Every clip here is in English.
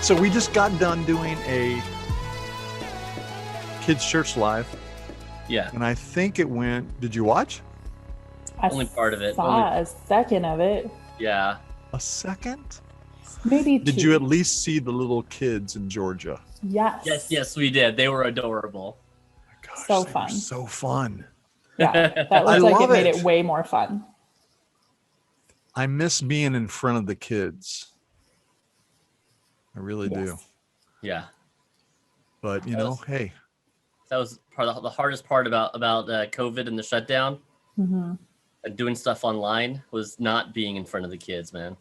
So we just got done doing a kids church live, Yeah. and I think it went. Did you watch? Only part of it. Saw a second of it. Yeah. A second? Maybe Did two. you at least see the little kids in Georgia? Yes. We did. They were adorable. Gosh, So they fun. were so fun. Yeah, that I looked like love it made it. it way more fun. I miss being in front of the kids. I really do. Yes. Yeah. But you know, hey, That was part of the hardest part about COVID and the shutdown Mm-hmm. and doing stuff online was not being in front of the kids, man.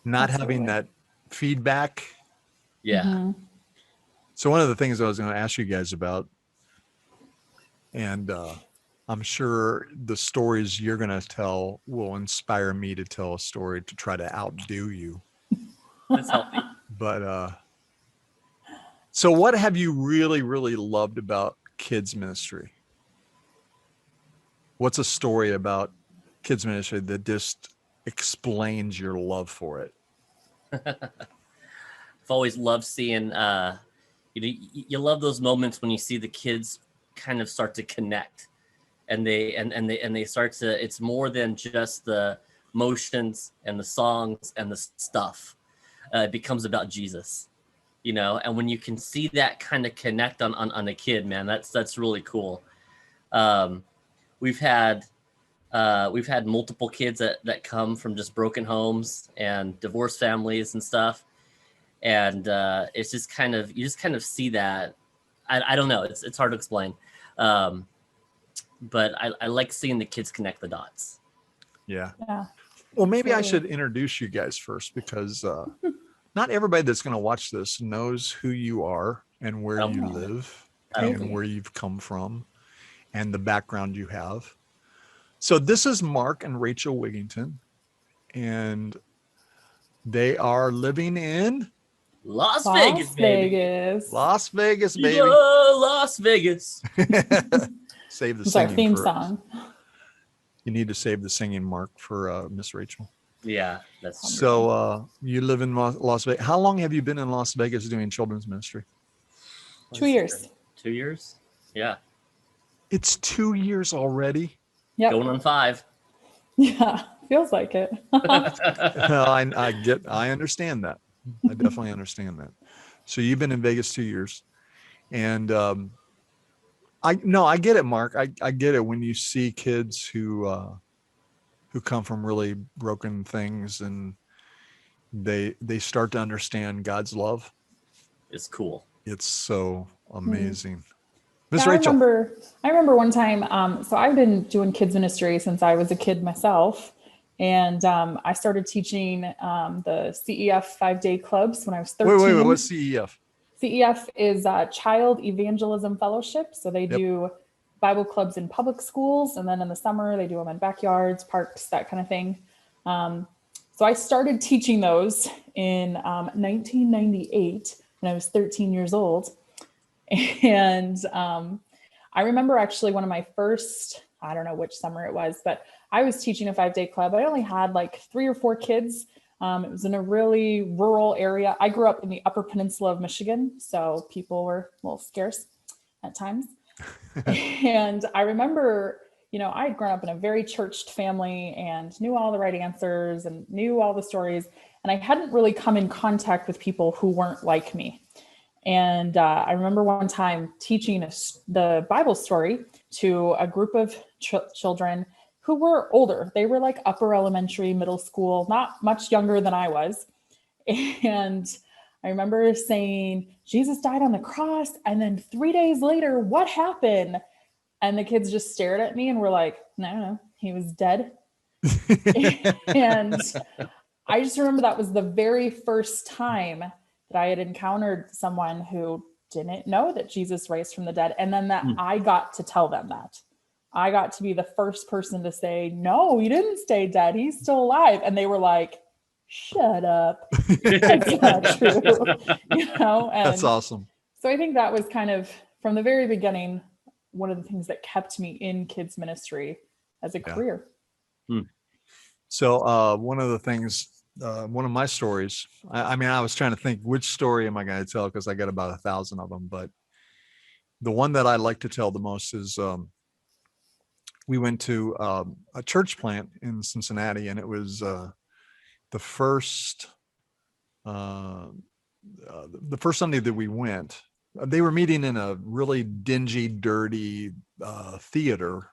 not Absolutely. having that feedback. Yeah. Mhm. So one of the things I was going to ask you guys about, and I'm sure the stories you're going to tell will inspire me to tell a story to try to outdo you. That's healthy. But so what have you really, really loved about kids ministry? What's a story about kids ministry that just explains your love for it? I've always loved seeing you love those moments when you see the kids kind of start to connect and they start to, it's more than just the motions and the songs and the stuff. It becomes about Jesus, and when you can see that kind of connect on a kid, man, that's really cool. We've had multiple kids that come from just broken homes and divorced families and stuff. And it's just you just kind of see that. I don't know. It's hard to explain. But I like seeing the kids connect the dots. Yeah. Yeah. Well, maybe I Absolutely. should introduce you guys first, because not everybody that's going to watch this knows who you are and where you Oh. live I don't and Maybe. where you've come from and the background you have. So this is Mark and Rachel Wigginton, and they are living in Las Vegas, baby. Vegas. Las Vegas, Viva baby. Las Vegas. Save the It's our singing theme for song. You need to save the singing, Mark, for Miss Rachel. Yeah, that's true. So you live in Las Vegas. How long have you been in Las Vegas doing children's ministry? 2 years. 2 years? Yeah. It's 2 years already. Yep. Going on 5. Yeah. Feels like it. I understand that. I definitely understand that. So you've been in Vegas 2 years, and I get it, Mark. I get it when you see kids who come from really broken things, and they start to understand God's love. It's cool. It's so amazing. Yeah, Miss Rachel. I remember one time, so I've been doing kids ministry since I was a kid myself. And I started teaching the CEF 5-day clubs when I was 13. Wait, what's CEF? CEF is Child Evangelism Fellowship. So they do Bible clubs in public schools. And then in the summer, they do them in backyards, parks, that kind of thing. So I started teaching those in 1998 when I was 13 years old. And I remember actually one of my first, I don't know which summer it was, but I was teaching a 5-day club. I only had like 3 or 4 kids. It was in a really rural area. I grew up in the Upper Peninsula of Michigan, so people were a little scarce at times. And I remember, I had grown up in a very churched family and knew all the right answers and knew all the stories. And I hadn't really come in contact with people who weren't like me. And I remember one time teaching the Bible story to a group of children who were older. They were like upper elementary, middle school, not much younger than I was. And I remember saying, Jesus died on the cross. And then 3 days later, what happened? And the kids just stared at me and were like, no, he was dead. And I just remember that was the very first time that I had encountered someone who didn't know that Jesus raised from the dead. And then that I got to tell them that. I got to be the first person to say, no, he didn't stay dead. He's still alive. And they were like, shut up. That's not true. And That's awesome. so I think that was kind of, from the very beginning, one of the things that kept me in kids ministry as a career. So one of the things one of my stories. I mean, I was trying to think which story am I going to tell because I got about 1,000 of them. But the one that I like to tell the most is we went to a church plant in Cincinnati, and it was the first the first Sunday that we went. They were meeting in a really dingy, dirty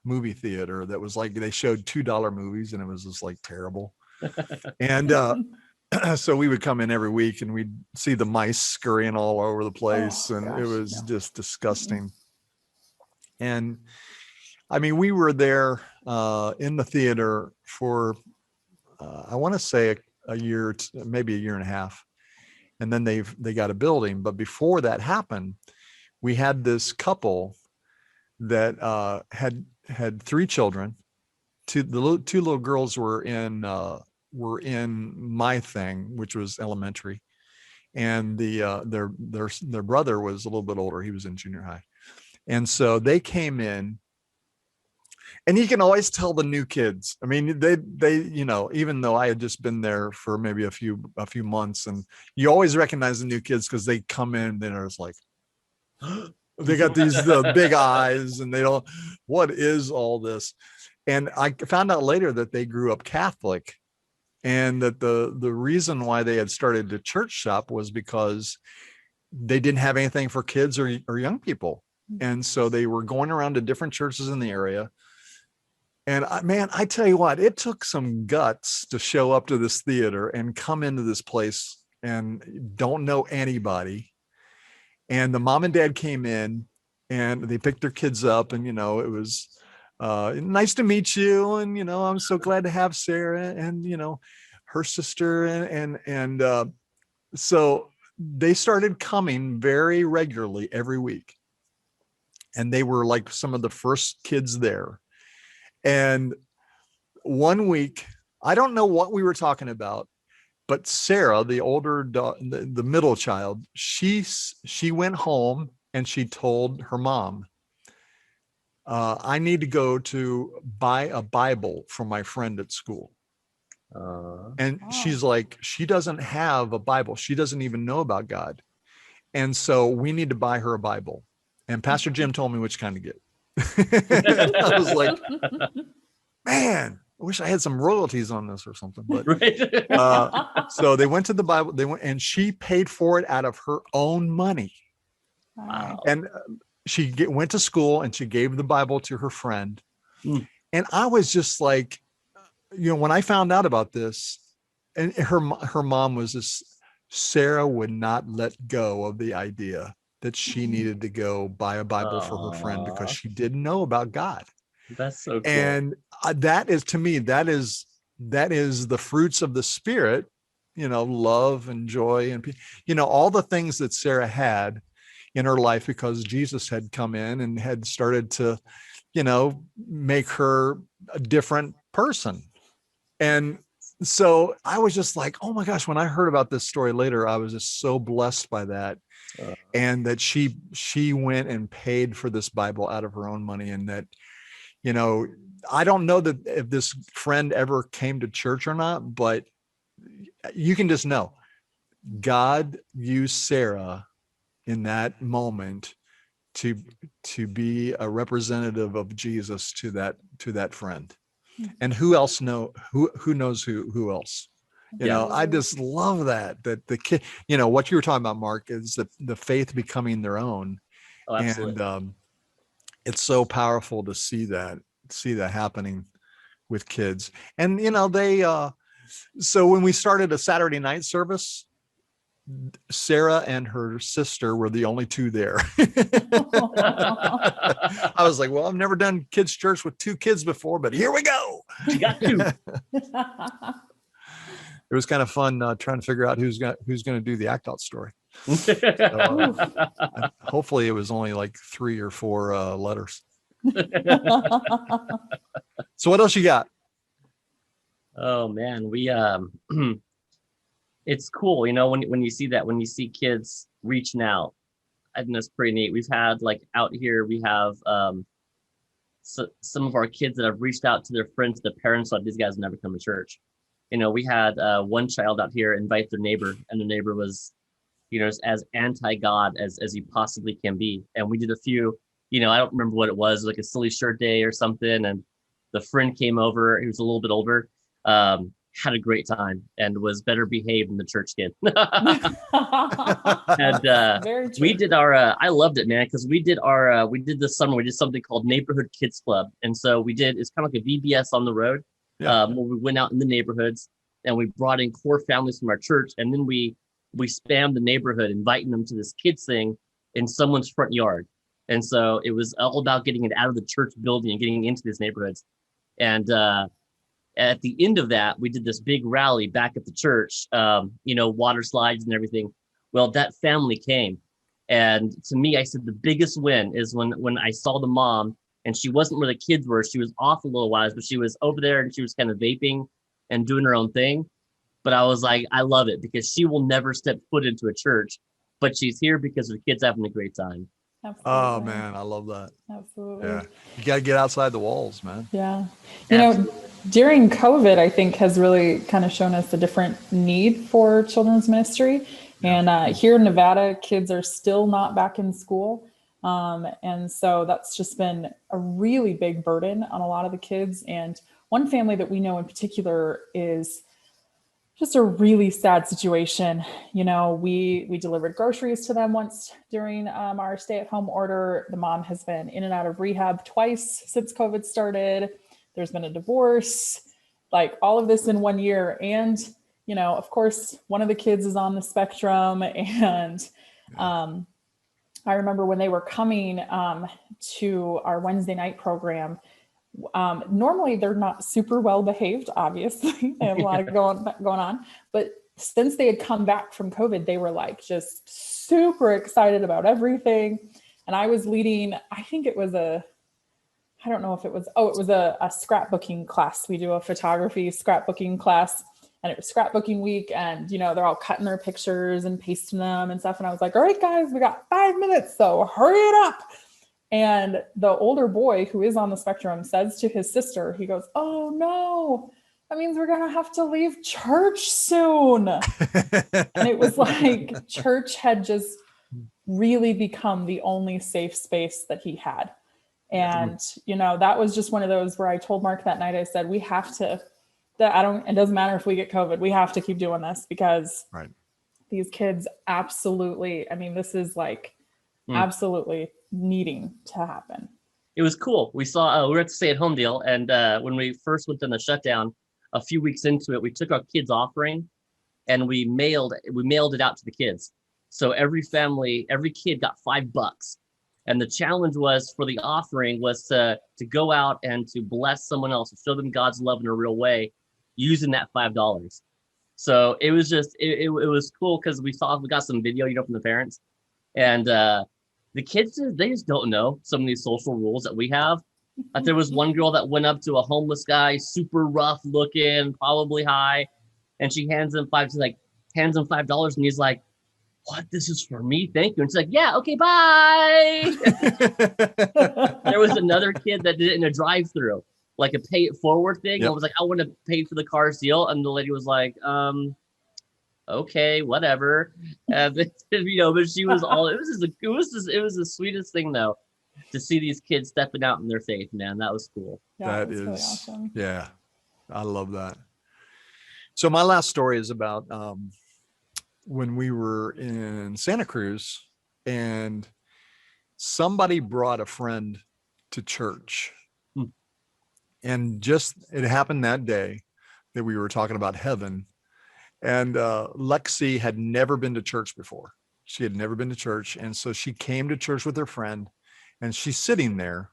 movie theater that was like they showed $2 movies, and it was just like terrible. And so we would come in every week, and we'd see the mice scurrying all over the place, and it was just disgusting. And I mean, we were there in the theater for I want to say a year, maybe a year and a half. And then they got a building. But before that happened, we had this couple that had 3 children. Two little girls were in my thing, which was elementary, and their brother was a little bit older. He was in junior high, and so they came in. And you can always tell the new kids. I mean, they, even though I had just been there for maybe a few months, and you always recognize the new kids because they come in and they're just like, they got these big eyes, and they don't, what is all this? And I found out later that they grew up Catholic, and that the reason why they had started the church shop was because they didn't have anything for kids or young people. And so they were going around to different churches in the area. And man, I tell you what, it took some guts to show up to this theater and come into this place and don't know anybody. And the mom and dad came in, and they picked their kids up, and, it was nice to meet you. And, I'm so glad to have Sarah and, her sister. And so they started coming very regularly every week. And they were like some of the first kids there. And one week, I don't know what we were talking about, but Sarah, the the middle child, she went home and she told her mom, I need to go to buy a Bible for my friend at school. And she's like, she doesn't have a Bible. She doesn't even know about God. And so we need to buy her a Bible. And Pastor Jim told me which kind to get. I was like, man, I wish I had some royalties on this or something. But Right. so they went to the Bible. They went, and she paid for it out of her own money. Wow. And she went to school, and she gave the Bible to her friend. Mm. And I was just like, when I found out about this, and her mom was just, Sarah would not let go of the idea that she needed to go buy a Bible for her friend because she didn't know about God. That's so cool. And that is, to me, that is the fruits of the Spirit, love and joy and peace, all the things that Sarah had in her life because Jesus had come in and had started to, make her a different person. And so I was just like, oh my gosh, when I heard about this story later, I was just so blessed by that. And that she went and paid for this Bible out of her own money. And that, I don't know that if this friend ever came to church or not, but you can just know God used Sarah in that moment to be a representative of Jesus to that friend. And who else who knows who else? I just love that the kid, what you were talking about, Mark, is the faith becoming their own. Oh, absolutely. And it's so powerful to see that happening with kids. And they so when we started a Saturday night service, Sarah and her sister were the only 2 there. I was like, well, I've never done kids church with 2 kids before, but here we go. You got 2. It was kind of fun trying to figure out who's going to do the act out story. Hopefully it was only like 3 or 4 letters. So what else you got? Oh man, we it's cool, when you see that, when you see kids reaching out, I think that's pretty neat. We've had, like, out here, we have some of our kids that have reached out to their friends, the parents, like, these guys never come to church. We had one child out here invite their neighbor, and the neighbor was, as anti-God as you possibly can be. And we did a few, I don't remember what it was, like a silly shirt day or something. And the friend came over, he was a little bit older, had a great time and was better behaved than the church kid. And Very true. we did our, I loved it, man, because we did this summer, we did something called Neighborhood Kids Club. And so it's kind of like a VBS on the road, where we went out in the neighborhoods and we brought in core families from our church. And then we spammed the neighborhood, inviting them to this kids thing in someone's front yard. And so it was all about getting it out of the church building and getting into these neighborhoods. And at the end of that, we did this big rally back at the church, water slides and everything. Well, that family came. And to me, I said the biggest win is when I saw the mom, and she wasn't where the kids were. She was off a little while, but she was over there and she was kind of vaping and doing her own thing. But I was like, I love it because she will never step foot into a church, but she's here because her kid's having a great time. Absolutely. Oh man, I love that. Absolutely. Yeah. You got to get outside the walls, man. Yeah. During COVID, I think has really kind of shown us a different need for children's ministry. And here in Nevada, kids are still not back in school. And so that's just been a really big burden on a lot of the kids. And one family that we know in particular is just a really sad situation. We delivered groceries to them once during our stay-at-home order. The mom has been in and out of rehab twice since COVID started. There's been a divorce, like all of this in 1 year. And, of course, one of the kids is on the spectrum. And I remember when they were coming to our Wednesday night program, normally they're not super well behaved, obviously. They have a lot of going on. But since they had come back from COVID, they were like just super excited about everything. And I was leading, I think it was a scrapbooking class. We do a photography scrapbooking class, and it was scrapbooking week. And, they're all cutting their pictures and pasting them and stuff. And I was like, all right, guys, we got 5 minutes, so hurry it up. And the older boy who is on the spectrum says to his sister, he goes, oh no, that means we're going to have to leave church soon. And it was like church had just really become the only safe space that he had. And, that was just one of those where I told Mark that night, I said, we have to, it doesn't matter if we get COVID, we have to keep doing this because these kids absolutely, this is like absolutely needing to happen. It was cool. We saw, we were at the stay-at-home deal. And when we first went on the shutdown, a few weeks into it, we took our kids' offering and we mailed it out to the kids. So every kid got $5. And the challenge was for the offering was to go out and to bless someone else, to show them God's love in a real way, using that $5. So it was just, it was cool because we got some video, from the parents. And the kids, they just don't know some of these social rules that we have. Like there was one girl that went up to a homeless guy, super rough looking, probably high. And she hands him $5, and he's like, what, this is for me? Thank you. And she's like, yeah, okay, bye. There was another kid that did it in a drive-through, like a pay it forward thing. Yep. I was like, I want to pay for the car seal. And the lady was like, okay, whatever. But she was all, it was the sweetest thing though, to see these kids stepping out in their faith, man. That was cool. Yeah, that is really awesome. Yeah, I love that. So my last story is about, when we were in Santa Cruz and somebody brought a friend to church. And just, it happened that day that we were talking about heaven. And Lexi had never been to church before. She had never been to church. And so she came to church with her friend and she's sitting there.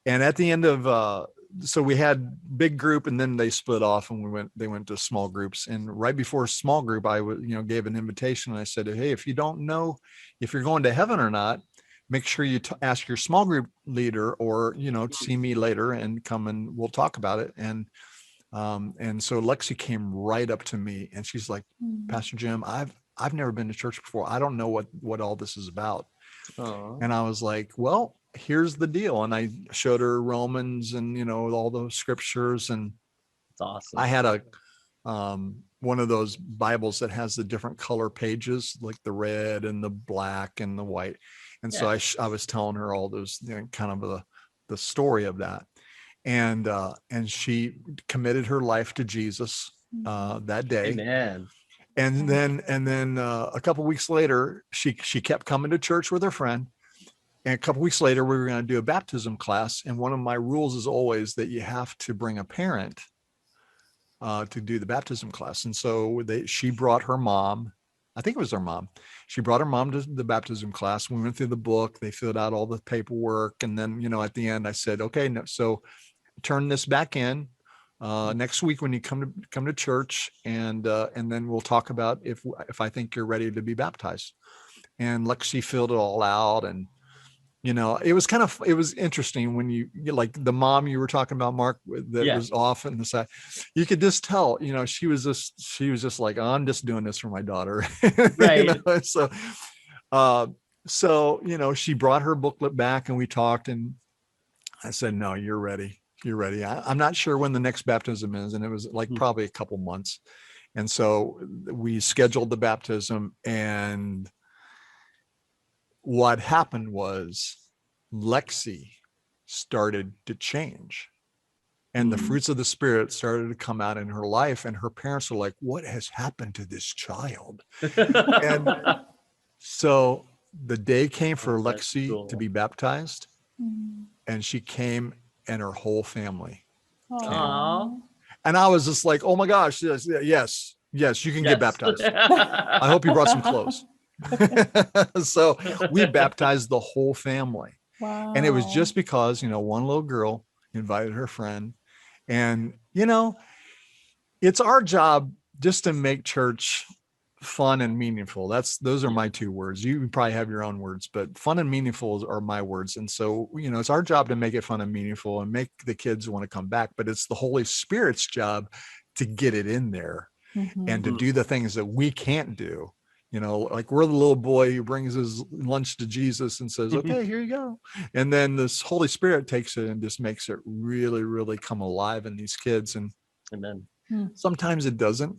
And at the end of, so we had big group and then they split off and they went to small groups. And right before small group, I gave an invitation and I said, hey, if you don't know if you're going to heaven or not, make sure you ask your small group leader or, see me later and come and we'll talk about it. And so Lexi came right up to me and she's like, Pastor Jim, I've never been to church before. I don't know what all this is about. Aww. And I was like, well, here's the deal. And I showed her Romans and, all those scriptures. And it's awesome. I had one of those Bibles that has the different color pages, like the red and the black and the white. And so I was telling her all those, kind of the story of that. And she committed her life to Jesus that day. Amen. And then a couple of weeks later, she kept coming to church with her friend. And a couple of weeks later, we were going to do a baptism class. And one of my rules is always that you have to bring a parent to do the baptism class. And so she brought her mom. I think it was her mom. She brought her mom to the baptism class. We went through the book. They filled out all the paperwork. And then, at the end, I said, okay, no, so turn this back in next week when you come to church. And then we'll talk about if I think you're ready to be baptized. And Lexi filled it all out. And, it was interesting when you like the mom you were talking about, Mark, that was off in the side. You could just tell, she was just like, oh, I'm just doing this for my daughter. Right. So, she brought her booklet back and we talked, and I said, no, you're ready. You're ready. I'm not sure when the next baptism is. And it was like probably a couple months. And so we scheduled the baptism, and what happened was Lexi started to change, and the fruits of the Spirit started to come out in her life. And her parents were like, what has happened to this child? And so the day came for Lexi to be baptized, and she came, and her whole family came. And I was just like, oh my gosh, yes, you can get baptized. I hope you brought some clothes. So we baptized the whole family. Wow. And it was just because, one little girl invited her friend. And, it's our job just to make church fun and meaningful. Those are my two words. You probably have your own words, but fun and meaningful are my words. And so, it's our job to make it fun and meaningful and make the kids want to come back, but it's the Holy Spirit's job to get it in there and to do the things that we can't do. Like we're the little boy who brings his lunch to Jesus and says, okay, here you go. And then this Holy Spirit takes it and just makes it really, really come alive in these kids. And Amen. Sometimes it doesn't,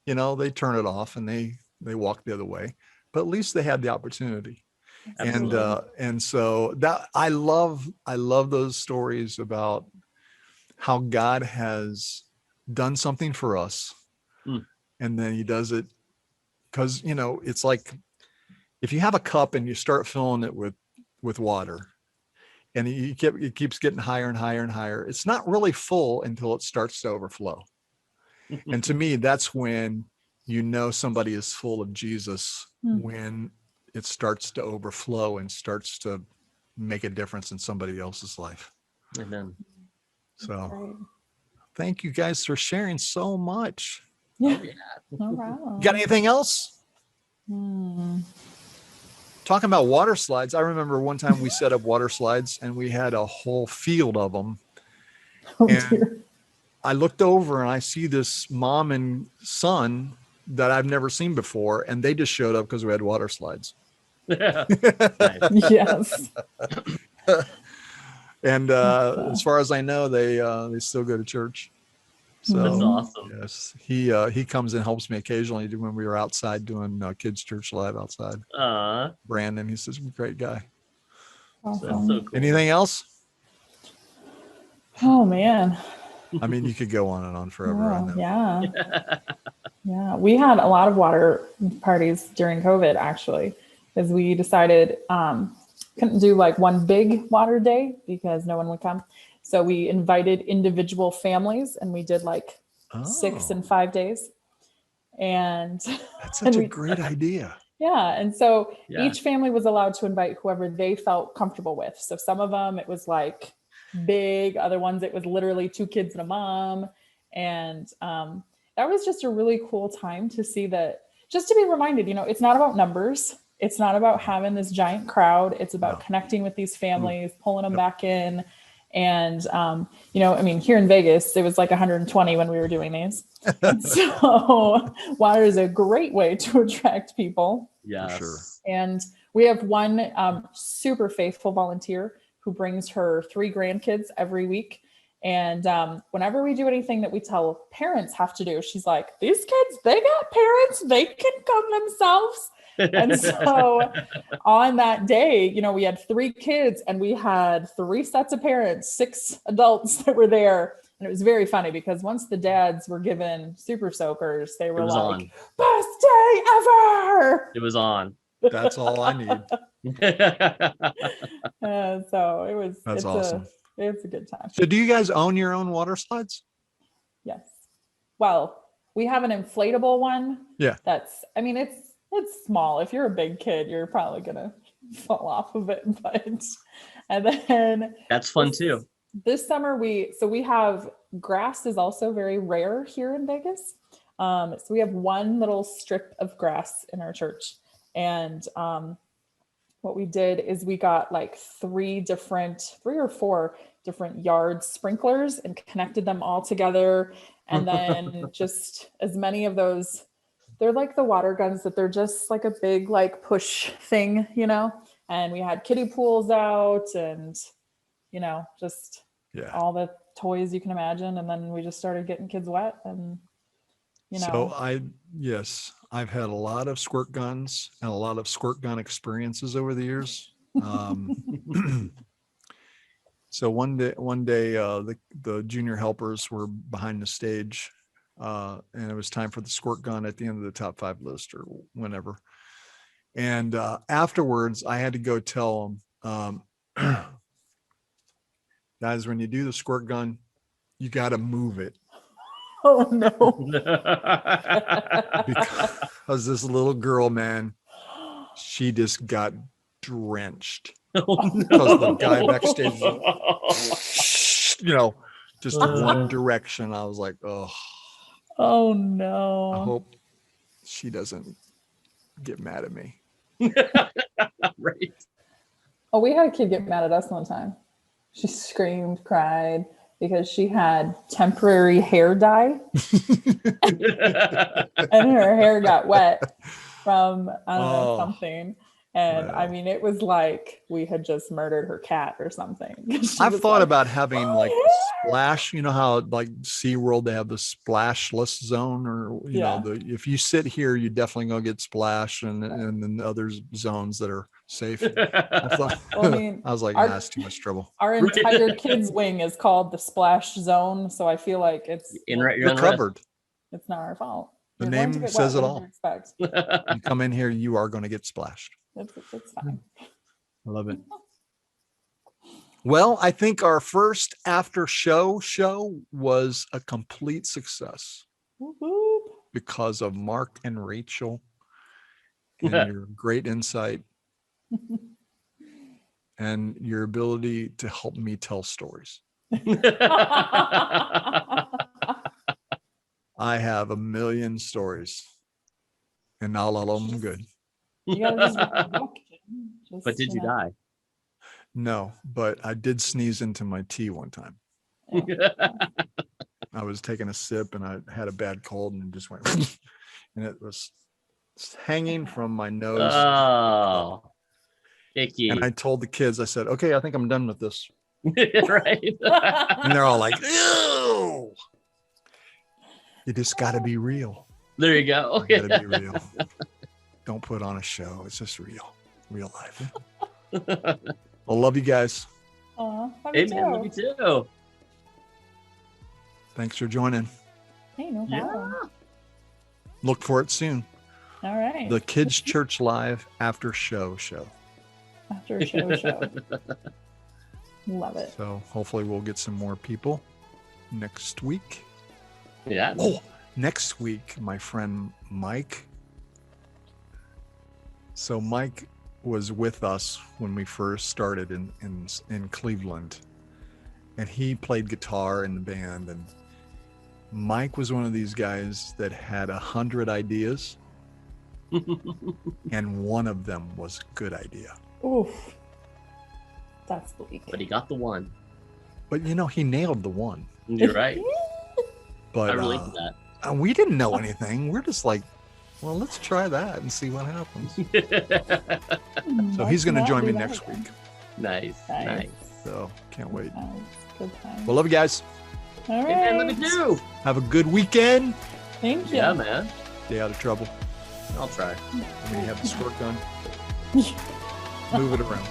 they turn it off and they walk the other way, but at least they had the opportunity. And so that I love those stories about how God has done something for us. And then he does it because, it's like if you have a cup and you start filling it with water, and it keeps getting higher and higher and higher, it's not really full until it starts to overflow. And to me, that's when somebody is full of Jesus, when it starts to overflow and starts to make a difference in somebody else's life. Amen. So thank you guys for sharing so much. Yeah. No problem. Got anything else? Talking about water slides, I remember one time we set up water slides and we had a whole field of them. Oh, and dear. I looked over and I see this mom and son that I've never seen before, and they just showed up because we had water slides. Yes. And as far as I know, they still go to church. So that's awesome. Yes, he comes and helps me occasionally when we were outside doing kids church live outside. Brandon, he's such a great guy. Awesome. That's so cool. Anything else? Oh man. I mean, you could go on and on forever. I know. Yeah. Yeah. We had a lot of water parties during COVID, actually, because we decided couldn't do like one big water day because no one would come. So we invited individual families and we did like 6 and 5 days. And that's such a great idea. Yeah. And so each family was allowed to invite whoever they felt comfortable with. So some of them, it was like big, other ones, it was literally 2 kids and a mom. And that was just a really cool time to see that, just to be reminded, it's not about numbers. It's not about having this giant crowd. It's about connecting with these families, pulling them back in. And, here in Vegas, it was like 120 when we were doing these. So water is a great way to attract people. Yeah, sure. And we have one super faithful volunteer who brings her 3 grandkids every week. And whenever we do anything that we tell parents have to do, she's like, these kids, they got parents, they can come themselves. And so on that day, you know, we had 3 kids and we had 3 sets of parents, 6 adults that were there. And it was very funny because once the dads were given super soakers, they were like, on. best day ever. It was on. That's all I need. So it was, That's awesome. It's a good time. So do you guys own your own water slides? Yes. Well, we have an inflatable one. Yeah. It's small. If you're a big kid, you're probably gonna fall off of it. But and then That's fun too. This summer we have grass is also very rare here in Vegas. So we have one little strip of grass in our church. And what we did is we got like 3 or 4 different yard sprinklers and connected them all together. And then just as many of those, they're like the water guns that they're just like a big like push thing, you know? And we had kiddie pools out and, you know, just all the toys you can imagine. And then we just started getting kids wet and, you know. So I've had a lot of squirt guns and a lot of squirt gun experiences over the years. So one day, the junior helpers were behind the stage, and it was time for the squirt gun at the end of the top 5 list or whenever. And afterwards, I had to go tell them, guys, when you do the squirt gun, you got to move it. Oh no! Because this little girl, man, she just got drenched. Oh, no. Because the guy backstage, you know, just one direction. I was like, oh no! I hope she doesn't get mad at me. Right. Oh, we had a kid get mad at us one time. She screamed, cried because she had temporary hair dye and her hair got wet from I don't know something. And I mean, it was like we had just murdered her cat or something. I've thought about having like a splash, you know how like SeaWorld, they have the splashless zone, or you know, if you sit here, you definitely gonna get splashed, and then other zones that are safe. I was like, that's too much trouble. Our entire kids wing is called the splash zone, so I feel like you're covered. It's not our fault. The name says it all. You come in here, you are going to get splashed. It's fine. I love it. Well, I think our first after show was a complete success because of Mark and Rachel and your great insight and your ability to help me tell stories. I have a million stories and not all of them good. You gotta but did you die? No, but I did sneeze into my tea one time. I was taking a sip and I had a bad cold and it just went and it was hanging from my nose. Oh, icky. And I told the kids, I said, okay, I think I'm done with this. Right. And they're all like, ew. You just got to be real. There you go. You got to be real. Don't put on a show. It's just real life. I love you guys. Hey, man, love you too. Thanks for joining. Hey, no problem. Yeah. Look for it soon. All right. The Kids Church Live after show. After show. Love it. So hopefully we'll get some more people next week. Yeah. Oh, next week, my friend Mike. So Mike was with us when we first started in Cleveland, and he played guitar in the band. And Mike was one of these guys that had 100 ideas, and one of them was a good idea. Oof, that's bleak. But he got the one. But you know, he nailed the one. You're right. But I relate to that. We didn't know anything. We're just like, well, let's try that and see what happens. So he's going to join me next week. Nice. So can't wait. Good time. Well, love you guys. All right. Hey, man, let me do. Have a good weekend. Thank you. Yeah, man. Stay out of trouble. I'll try. I mean, you have the squirt gun. Move it around.